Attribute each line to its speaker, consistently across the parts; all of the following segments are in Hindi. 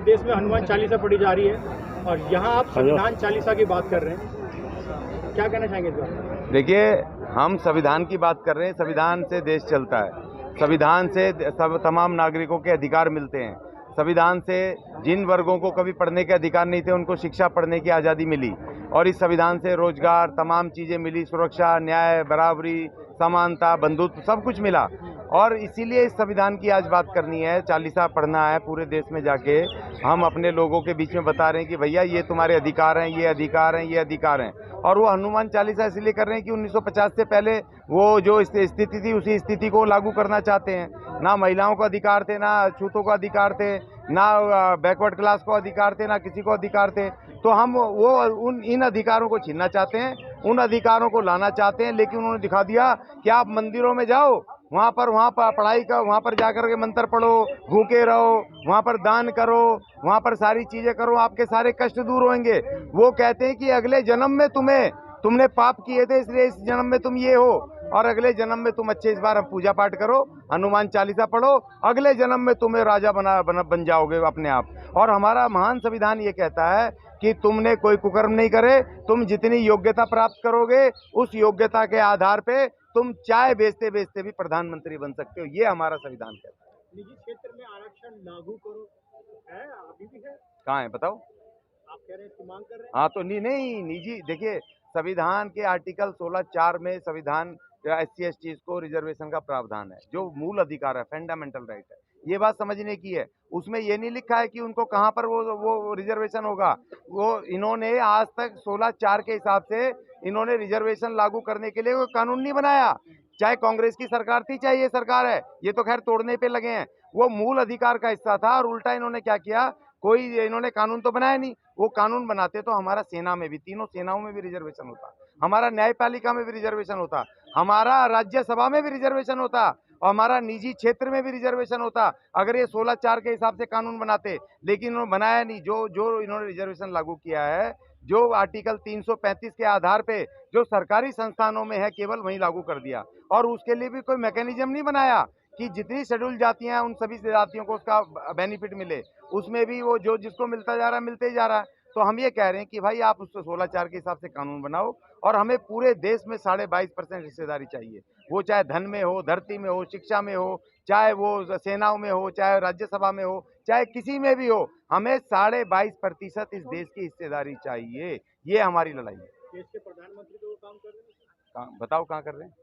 Speaker 1: देश में हनुमान चालीसा पढ़ी जा रही है और यहाँ आप संविधान चालीसा की बात कर रहे हैं, क्या कहना चाहेंगे इस बार?
Speaker 2: देखिए, हम संविधान की बात कर रहे हैं। संविधान से देश चलता है, संविधान से सब तमाम नागरिकों के अधिकार मिलते हैं। संविधान से जिन वर्गों को कभी पढ़ने के अधिकार नहीं थे उनको शिक्षा पढ़ने की आज़ादी मिली और इस संविधान से रोजगार, तमाम चीज़ें मिली, सुरक्षा, न्याय, बराबरी, समानता, बंधुत्व, सब कुछ मिला। और इसीलिए इस संविधान की आज बात करनी है, चालीसा पढ़ना है पूरे देश में जाके। हम अपने लोगों के बीच में बता रहे हैं कि भैया ये तुम्हारे अधिकार हैं, ये अधिकार हैं, ये अधिकार हैं। और वो हनुमान चालीसा इसलिए कर रहे हैं कि 1950 से पहले वो जो स्थिति थी उसी स्थिति को लागू करना चाहते हैं। ना महिलाओं को अधिकार थे, ना छूतों को अधिकार थे, ना बैकवर्ड क्लास को अधिकार थे, ना किसी को अधिकार थे। तो हम वो इन अधिकारों को छीनना चाहते हैं, उन अधिकारों को लाना चाहते हैं। लेकिन उन्होंने दिखा दिया कि आप मंदिरों में जाओ, वहाँ पर पढ़ाई का, वहाँ पर जाकर के मंत्र पढ़ो, भूखे रहो, वहाँ पर दान करो, वहाँ पर सारी चीजें करो, आपके सारे कष्ट दूर होंगे। वो कहते हैं कि अगले जन्म में तुमने पाप किए थे इसलिए इस जन्म में तुम ये हो, और अगले जन्म में तुम अच्छे, इस बार हम पूजा पाठ करो, हनुमान चालीसा पढ़ो, अगले जन्म में तुम्हें राजा बन जाओगे अपने आप। और हमारा महान संविधान ये कहता है कि तुमने कोई कुकर्म नहीं करे, तुम जितनी योग्यता प्राप्त करोगे उस योग्यता के आधार पे तुम चाय बेचते बेचते भी प्रधानमंत्री बन सकते हो। ये हमारा संविधान कहता है।
Speaker 1: निजी क्षेत्र में आरक्षण लागू करो है, अभी भी है?
Speaker 2: कहाँ है बताओ?
Speaker 1: आप कह रहे हैं इसकी मांग कर रहे हैं?
Speaker 2: हाँ, तो नहीं निजी, देखिए संविधान के आर्टिकल 16(4) में संविधान SC ST को रिजर्वेशन का प्रावधान है, जो मूल अधिकार है, फंडामेंटल राइट है। ये बात समझने की है। उसमें ये नहीं लिखा है कि उनको कहाँ पर वो रिजर्वेशन होगा। वो इन्होंने आज तक 16(4) के हिसाब से इन्होंने रिजर्वेशन लागू करने के लिए कोई कानून नहीं बनाया। चाहे कांग्रेस की सरकार थी, चाहे ये सरकार है, ये तो खैर तोड़ने पे लगे हैं। वो मूल अधिकार का हिस्सा था और उल्टा इन्होंने क्या किया, कोई इन्होंने कानून तो बनाया नहीं। वो कानून बनाते तो हमारा सेना में भी, तीनों सेनाओं में भी रिजर्वेशन होता, हमारा न्यायपालिका में भी रिजर्वेशन होता, हमारा राज्यसभा में भी रिजर्वेशन होता और हमारा निजी क्षेत्र में भी रिजर्वेशन होता, अगर ये 16(4) के हिसाब से कानून बनाते। लेकिन इन्होंने बनाया नहीं। जो इन्होंने रिजर्वेशन लागू किया है, जो आर्टिकल 335 के आधार पे जो सरकारी संस्थानों में है केवल वहीं लागू कर दिया, और उसके लिए भी कोई मैकेनिज्म नहीं बनाया कि जितनी शेड्यूल जातियां हैं उन सभी जातियों को उसका बेनिफिट मिले। उसमें भी वो जो जिसको मिलता जा रहा है मिलते ही जा रहा है। तो हम ये कह रहे हैं कि भाई आप उसको 16(4) के हिसाब से कानून बनाओ और हमें पूरे देश में 22.5% हिस्सेदारी चाहिए। वो चाहे धन में हो, धरती में हो, शिक्षा में हो, चाहे वो सेनाओं में हो, चाहे राज्यसभा में हो, चाहे किसी में भी हो, हमें 22.5% इस देश की हिस्सेदारी चाहिए। ये हमारी लड़ाई है।
Speaker 1: देश के प्रधानमंत्री तो वो काम कर रहे हैं।
Speaker 2: बताओ कहाँ कर रहे हैं?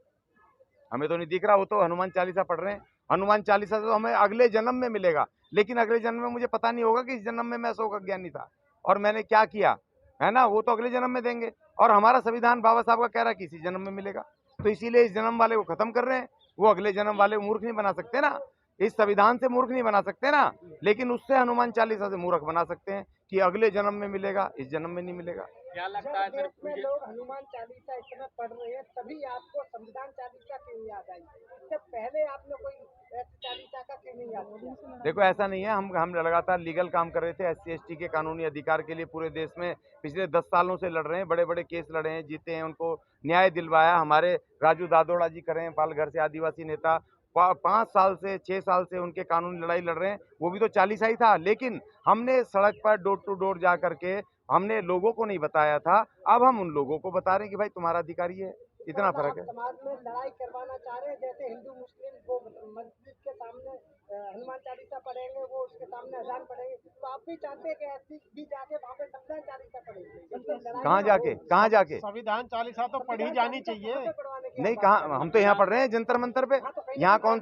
Speaker 2: हमें तो नहीं दिख रहा। वो तो हनुमान चालीसा पढ़ रहे हैं। हनुमान चालीसा तो हमें अगले जन्म में मिलेगा, लेकिन अगले जन्म में मुझे पता नहीं होगा कि इस जन्म में मैं अशोक अज्ञानी था और मैंने क्या किया है ना। वो तो अगले जन्म में देंगे। और हमारा संविधान बाबा साहब का कह रहा है कि इसी जन्म में मिलेगा। तो इसीलिए इस जन्म वाले को खत्म कर रहे हैं। वो अगले जन्म वाले को मूर्ख नहीं बना सकते ना, इस संविधान से मूर्ख नहीं बना सकते ना, लेकिन उससे हनुमान चालीसा से मूर्ख बना सकते हैं कि अगले जन्म में मिलेगा, इस जन्म में नहीं मिलेगा।
Speaker 1: क्या लगता है देश में लोग हनुमान चालीसा इतना पढ़ रहे हैं, तभी आपको संविधान चालीसा क्यों याद आई? इससे पहले आपने कोई चालीसा का क्यों नहीं याद किया?
Speaker 2: देखो, ऐसा नहीं है। हम लगातार लीगल काम कर रहे थे। SC ST के कानूनी अधिकार के लिए पूरे देश में पिछले 10 सालों से लड़ रहे हैं। बड़े बड़े केस लड़े हैं, जीते हैं, उनको न्याय दिलवाया। हमारे राजू दादोड़ा जी कर रहे हैं, पालघर से आदिवासी नेता, 5 साल से 6 साल से उनके कानूनी लड़ाई लड़ रहे हैं। वो भी तो चालीसा ही था, लेकिन हमने सड़क पर डोर टू डोर जा करके हमने लोगों को नहीं बताया था। अब हम उन लोगों को बता रहे हैं कि भाई तुम्हारा अधिकार ये है। इतना फर्क है।
Speaker 1: समाज में लड़ाई करवाना चाह रहे हैं, जैसे हिंदू मुस्लिम वो मस्जिद के सामने हनुमान चालीसा पढ़ेंगे, वो उसके सामने अजान पढ़ेंगे, तो आप भी चाहते हैं कि ऐसी भी जाके वहाँ पे संविधान चालीसा पढ़ेंगे?
Speaker 2: कहाँ जाके
Speaker 1: संविधान चालीसा तो पढ़ी जानी चाहिए।
Speaker 2: नहीं, कहाँ? हम तो यहाँ पढ़ रहे हैं जंतर मंतर पे। यहाँ कौन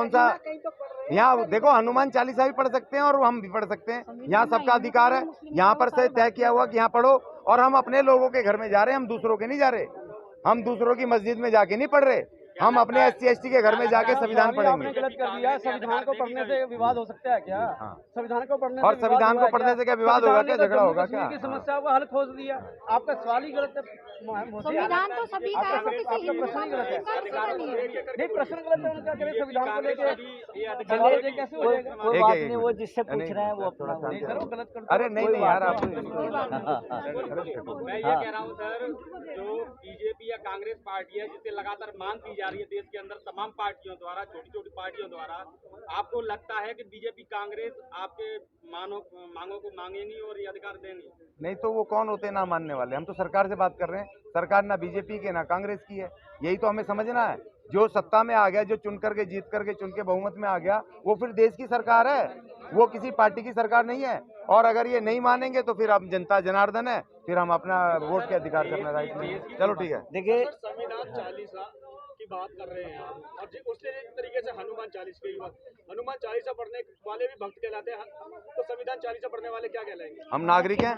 Speaker 2: सा यहाँ देखो, हनुमान चालीसा भी पढ़ सकते हैं और हम भी पढ़ सकते हैं। यहाँ सबका अधिकार है। यहाँ पर से तय किया हुआ कि यहाँ पढ़ो, और हम अपने लोगों के घर में जा रहे हैं, हम दूसरों के नहीं जा रहे। हम दूसरों की मस्जिद में जाके नहीं पढ़ रहे, हम अपने SC ST के घर में जाके संविधान पढ़ेंगे।
Speaker 1: गलत कर दिया। संविधान को पढ़ने से विवाद हो सकता है क्या? संविधान को पढ़ने
Speaker 2: और संविधान को पढ़ने से क्या विवाद होगा, क्या झगड़ा होगा क्या?
Speaker 1: की समस्या को हल खोज दिया। आपका सवाल ही गलत है।
Speaker 3: संविधान तो सभी का है, वो किसी हिंदू
Speaker 1: प्रश्न ही गलत है।
Speaker 3: नहीं,
Speaker 1: प्रश्न गलत है उनका। संविधान को लेके कैसे हो जाएगा?
Speaker 4: कोई बात नहीं, वो जिससे पूछ रहे हैं वो अपना
Speaker 1: नहीं सर, वो गलत कर।
Speaker 2: अरे नहीं यार, आप
Speaker 5: मैं ये कह रहा हूँ सर, जो BJP या कांग्रेस पार्टी है जिससे लगातार मांग की जा जा रही है देश के अंदर तमाम पार्टियों द्वारा, छोटी छोटी पार्टियों द्वारा, आपको लगता है कि बीजेपी कांग्रेस आपके मांगों को मांगेंगी और ये अधिकार देंगी?
Speaker 2: नहीं तो वो कौन होते हैं ना मानने वाले? हम तो सरकार से बात कर रहे हैं। सरकार ना बीजेपी की ना कांग्रेस की है, यही तो हमें समझना है। जो सत्ता में आ गया, जो चुन करके जीत करके चुन के बहुमत में आ गया, वो फिर देश की सरकार है, वो किसी पार्टी की सरकार नहीं है। और अगर ये नहीं मानेंगे तो फिर अब जनता जनार्दन है, फिर हम अपना वोट के अधिकार से अपना राइट में। चलो ठीक है।
Speaker 4: देखिए
Speaker 5: संविधान 40 की बात कर रहे हैं आप, और उसी तरीके से हनुमान 40 की बात, हनुमान 40 पढ़ने वाले भी भक्त कहलाते हैं, तो संविधान 40 पढ़ने वाले क्या कहलाएंगे?
Speaker 2: हम नागरिक हैं,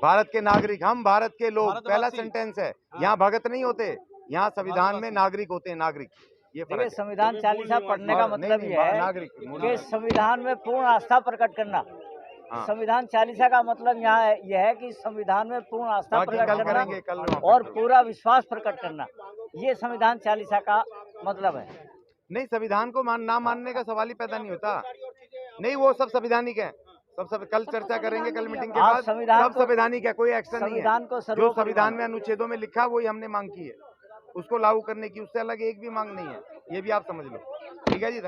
Speaker 2: भारत के नागरिक, हम भारत के लोग। पहला सेंटेंस है, यहाँ भगत नहीं होते, यहाँ संविधान में नागरिक होते हैं, नागरिक। ये
Speaker 4: देखिए संविधान 40 पढ़ने का मतलब ये है
Speaker 2: नागरिक
Speaker 4: कि संविधान में पूर्ण आस्था प्रकट करना।
Speaker 2: हाँ।
Speaker 4: संविधान 40 का मतलब यहाँ यह है कि संविधान में पूर्ण आस्था
Speaker 2: बाकी
Speaker 4: प्रकट
Speaker 2: कल
Speaker 4: करना
Speaker 2: करेंगे, कल वहाँ पे
Speaker 4: और
Speaker 2: करेंगे।
Speaker 4: पूरा विश्वास प्रकट करना, ये संविधान 40 का मतलब है।
Speaker 2: नहीं, संविधान को ना मानने का सवाल ही पैदा नहीं होता। नहीं, वो सब संवैधानिक है, सब कल चर्चा करेंगे, कल मीटिंग के बाद सब संवैधानिक है, कोई एक्शन नहीं है। जो संविधान में अनुच्छेदों में लिखा है वही हमने मांग की है, उसको लागू करने की, उससे अलग एक भी मांग नहीं है, ये भी आप समझ लो। ठीक है जी।